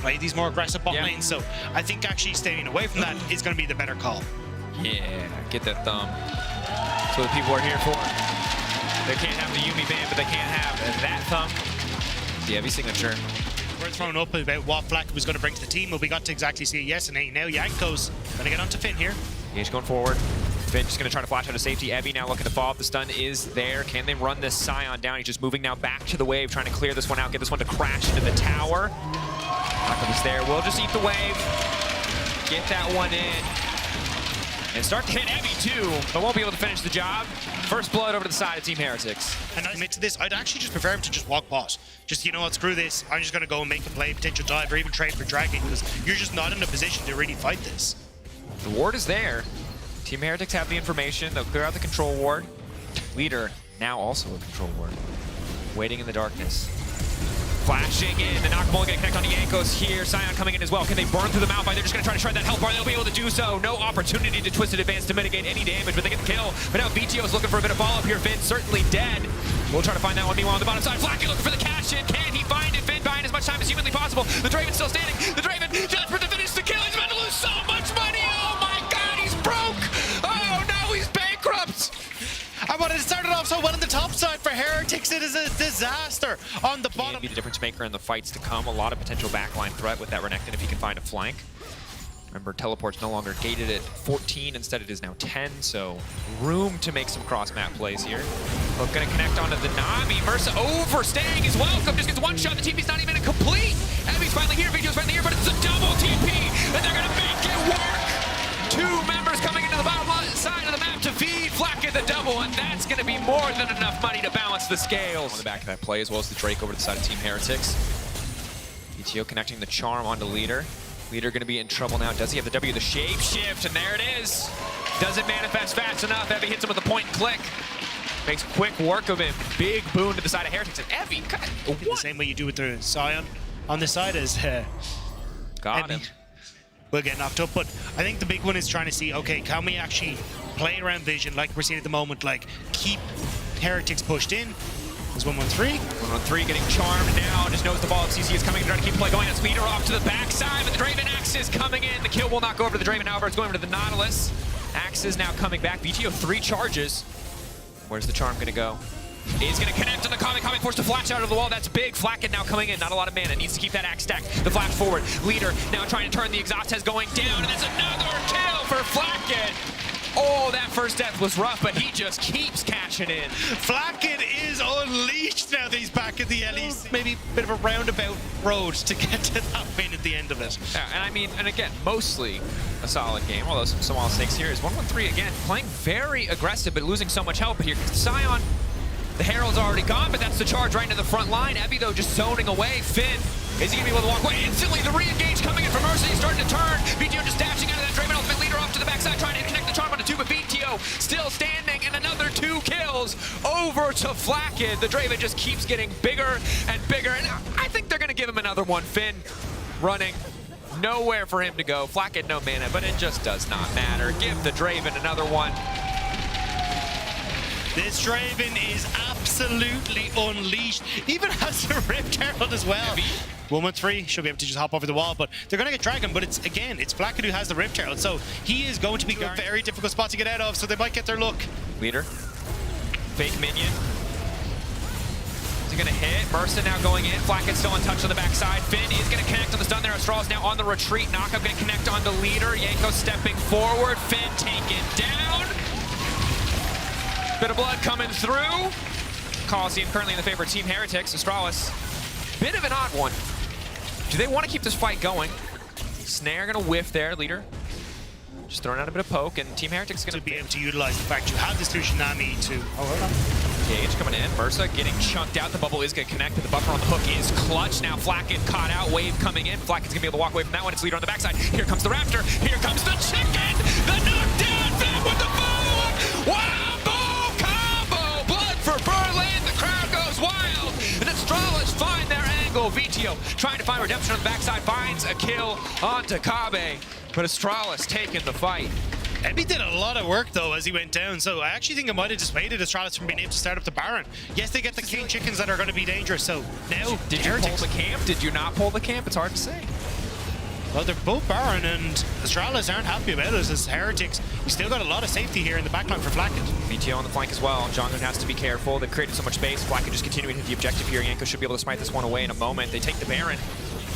play these more aggressive bot lanes. So I think actually staying away from that is going to be the better call. Yeah, get that thumb. That's what the people are here for. They can't have the Yumi ban, but they can't have that thumb. The heavy signature. We're thrown up about what Flack was going to bring to the team, but we got to exactly see a yes and a now. Yanko's going to get onto Finn here. Gage going forward. Finn just going to try to flash out of safety. Evie now looking to follow up. The stun is there. Can they run this Scion down? He's just moving now back to the wave, trying to clear this one out, get this one to crash into the tower. Knockup's there. We'll just eat the wave. Get that one in. And start to hit Evie too, but won't be able to finish the job. First blood over to the side of Team Heretics. And I admit to this, I'd actually just prefer him to just walk bot. Just, you know what, screw this. I'm just going to go and make a play, potential dive, or even trade for Dragon, because you're just not in a position to really fight this. The ward is there. Team Heretics have the information. They'll clear out the control ward. Leader, now also a control ward. Waiting in the darkness. Flashing in, the Knockable going to connect onto Yankos here. Scion coming in as well. Can they burn through the Malphite? They're just going to try to shred that health bar. They'll be able to do so. No opportunity to Twisted Advance to mitigate any damage, but they get the kill. But now BTO is looking for a bit of follow-up here. Finn certainly dead. We'll try to find that one. Meanwhile, on the bottom side, Flacky looking for the cash-in. Can he find it? Finn buying as much time as humanly possible. The Draven's still standing. The Draven desperate to finish the kill. He's about to lose so much money. Oh my God, he's broke. Oh no, he's bankrupt. I wanted to start it off so well on the top side for Heretics. It is a disaster on the bottom. Can be the difference maker in the fights to come. A lot of potential backline threat with that Renekton if he can find a flank. Remember, teleport's no longer gated at 14. Instead, it is now 10. So room to make some cross-map plays here. Hook gonna connect onto the Nami. Mersa overstaying his welcome. Just gets one shot. The TP's not even complete. Evi's finally here. Vito's finally here, but it's a double TP, and they're gonna make it work. Two members coming into the bottom side of the map to feed Flack at the double, and that's going to be more than enough money to balance the scales. On the back of that play, as well as the Drake over to the side of Team Heretics. BTO connecting the Charm onto Leader. Leader going to be in trouble now. Does he have the W, the shape shift, and there it is. Doesn't manifest fast enough. Evie hits him with a point and click. Makes quick work of him. Big boon to the side of Heretics. And Evie, the same way you do with the Scion on this side is got him. Will get knocked up, but I think the big one is trying to see, okay, can we actually play around vision like we're seeing at the moment, like keep Heretics pushed in. There's 113. 113 getting charmed now, just knows the ball of CC is coming, trying to keep play going. That's Leader off to the backside, but the Draven Axe is coming in. The kill will not go over to the Draven, however, it's going over to the Nautilus. Axe is now coming back. BTO 3 charges. Where's the charm gonna go? He's going to connect on the Kami. Kami forced to flash out of the wall. That's big. Flacken now coming in. Not a lot of mana. Needs to keep that axe stacked. The flash forward. Leader now trying to turn. The exhaust has going down. And that's another kill for Flacken. Oh, that first death was rough, but he just keeps cashing in. Flacken is unleashed now that he's back at the LEC. Maybe a bit of a roundabout road to get to that win at the end of it. Yeah, and I mean, and again, mostly a solid game, although some small mistakes here. Is 113 again, playing very aggressive, but losing so much health. But here comes Scion. The Herald's already gone, but that's the charge right into the front line. Evie, though, just zoning away. Finn, is he going to be able to walk away? Instantly, the re-engage coming in from Mercy. He's starting to turn. BTO just dashing out of that Draven ultimate. Leader off to the backside, trying to connect the charm onto two, but BTO still standing, and another 2 kills over to Flacken. The Draven just keeps getting bigger and bigger, and I think they're going to give him another one. Finn running. Nowhere for him to go. Flacken, no mana, but it just does not matter. Give the Draven another one. This Draven is absolutely unleashed. Even has the Rift Herald as well. 113 should be able to just hop over the wall, but they're going to get Dragon, but it's Flacken who has the Rift Herald, so he is going to be a very difficult spot to get out of, so they might get their look. Leader. Fake minion. Is he going to hit? Mersa now going in. Flacken's still in touch on the backside. Finn is going to connect on the stun there. Astral's now on the retreat. Knockup going to connect on the Leader. Yanko stepping forward. Finn taken down. Bit of blood coming through. Coliseum currently in the favor of Team Heretics. Astralis, bit of an odd one. Do they want to keep this fight going? Snare gonna whiff there, Leader. Just throwing out a bit of poke, and Team Heretics gonna be able to utilize the fact you have this Tsunami to. Oh, hold on. Gage coming in. Mersa getting chunked out. The bubble is gonna connect, but the buffer on the hook is clutch. Now Flacken caught out. Wave coming in. Flacken's gonna be able to walk away from that one. It's Leader on the backside. Here comes the Raptor. Here comes the chicken. The knockdown. Finn with the boom. Wow. For Berlin, the crowd goes wild, and Astralis find their angle. VTO trying to find redemption on the backside, finds a kill onto Kabe, but Astralis taking the fight. Evie did a lot of work though as he went down, so I actually think it might have dissuaded Astralis from being able to start up the Baron. Yes, they get the king chickens that are going to be dangerous, so now Did you pull the camp? Did you not pull the camp? It's hard to say. Well, they're both Baron, and Astralis aren't happy about it as Heretics. You still got a lot of safety here in the backline for Flacket. VTO on the flank as well. Jonghoon has to be careful. They've created so much space. Flacket just continuing to hit the objective here. Yanko should be able to smite this one away in a moment. They take the Baron.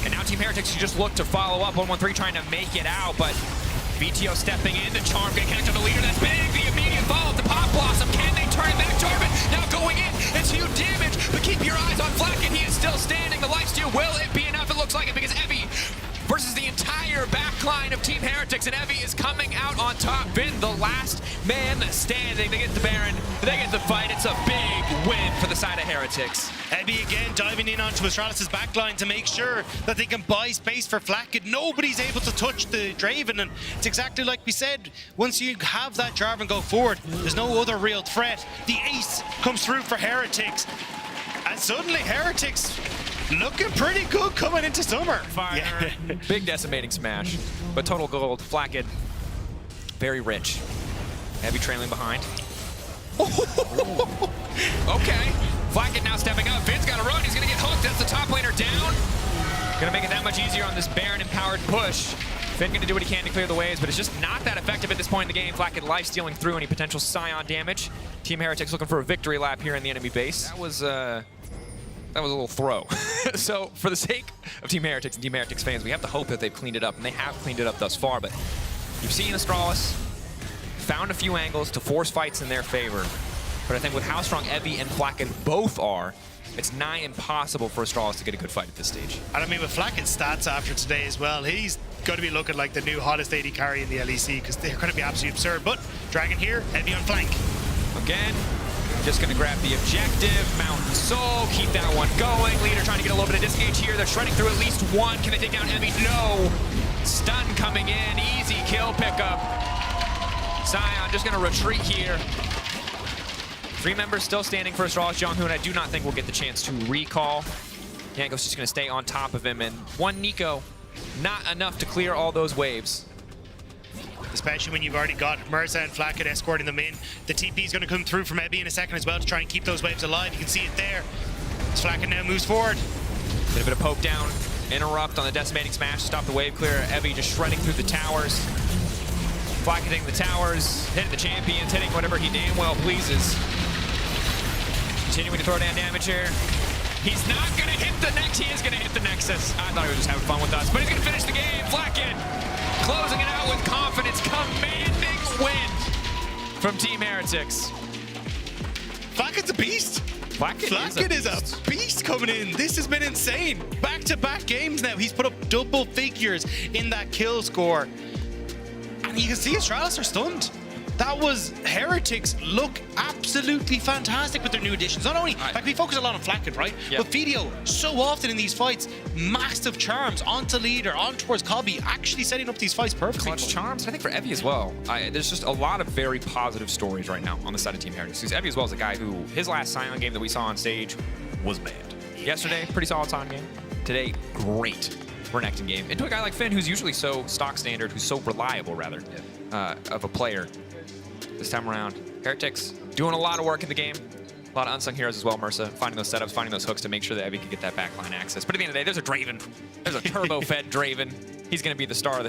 And now Team Heretics should just look to follow up. 1-1-3 trying to make it out, but VTO stepping in. The Charm getting connected to the leader. That's big. The immediate follow-up. The Pop Blossom. Can they turn it back? Jarvan now going in. It's huge damage, but keep your eyes on Flacket. He is still standing. The lifesteal, will it be enough? It looks like it because Evie versus the entire backline of Team Heretics, and Evie is coming out on top. Been the last man standing. They get the Baron, they get the fight. It's a big win for the side of Heretics. Evie again diving in onto Astralis' backline to make sure that they can buy space for Flacket. Nobody's able to touch the Draven, and it's exactly like we said. Once you have that Jarvan go forward, there's no other real threat. The ace comes through for Heretics, and suddenly Heretics looking pretty good coming into summer. Fire. Yeah. Big decimating smash, but total gold. Flacket, very rich. Heavy trailing behind. Okay. Flacket now stepping up. Finn's got to run. He's going to get hooked. That's the top laner down. Going to make it that much easier on this Baron-empowered push. Finn going to do what he can to clear the waves, but it's just not that effective at this point in the game. Flacket life-stealing through any potential Scion damage. Team Heretics looking for a victory lap here in the enemy base. That was a little throw. So for the sake of Team Heretics and Team Heretics fans, we have to hope that they've cleaned it up, and they have cleaned it up thus far. But you've seen Astralis found a few angles to force fights in their favor. But I think with how strong Evie and Flacket both are, it's nigh impossible for Astralis to get a good fight at this stage. And I mean, with Flacket's stats after today as well, he's going to be looking like the new hottest AD carry in the LEC because they're going to be absolutely absurd. But Dragon here, Evie on flank. Again, just going to grab the objective, Mountain Soul, keep that one going. Leader trying to get a little bit of disengage here. They're shredding through at least one. Can they take down Evie? No. Stun coming in. Easy kill pickup. Scion just going to retreat here. 3 members still standing for Astralis. Jonghoon, I do not think will get the chance to recall. Yanko's just going to stay on top of him. And one Nico, not enough to clear all those waves. Especially when you've already got Mirza and Flacket escorting them in. The TP is going to come through from Evie in a second as well to try and keep those waves alive. You can see it there. As Flacket now moves forward. Get a bit of poke down, interrupt on the decimating smash, stop the wave clear. Evie just shredding through the towers. Flacket hitting the towers, hitting the champions, hitting whatever he damn well pleases. Continuing to throw down damage here. He's not going to hit the Nexus. He is going to hit the Nexus. I thought he was just having fun with us, but he's going to finish the game. Flacket closing it out with confidence. Commanding win from Team Heretics. Flacket's a beast. Flacket is a beast coming in. This has been insane. Back-to-back games now. He's put up double figures in that kill score. And you can see Astralis are stunned. That was Heretics look absolutely fantastic with their new additions. Not only, like we focus a lot on Flacket, right? Yep. But Video, so often in these fights, massive charms onto leader, on towards Cobby, actually setting up these fights perfectly. Clutch charms, I think for Evie as well. There's just a lot of very positive stories right now on the side of Team Heretics. Because Evie as well is a guy who, his last Scion game that we saw on stage was bad. Yesterday, pretty solid Scion game. Today, great Renekton game. And to a guy like Finn, who's usually so stock standard, who's so reliable, rather, of a player. This time around, Heretics doing a lot of work in the game. A lot of unsung heroes as well, Mirza, finding those setups, finding those hooks to make sure that Evie can get that backline access. But at the end of the day, there's a Draven. There's a turbo-fed Draven. He's going to be the star of the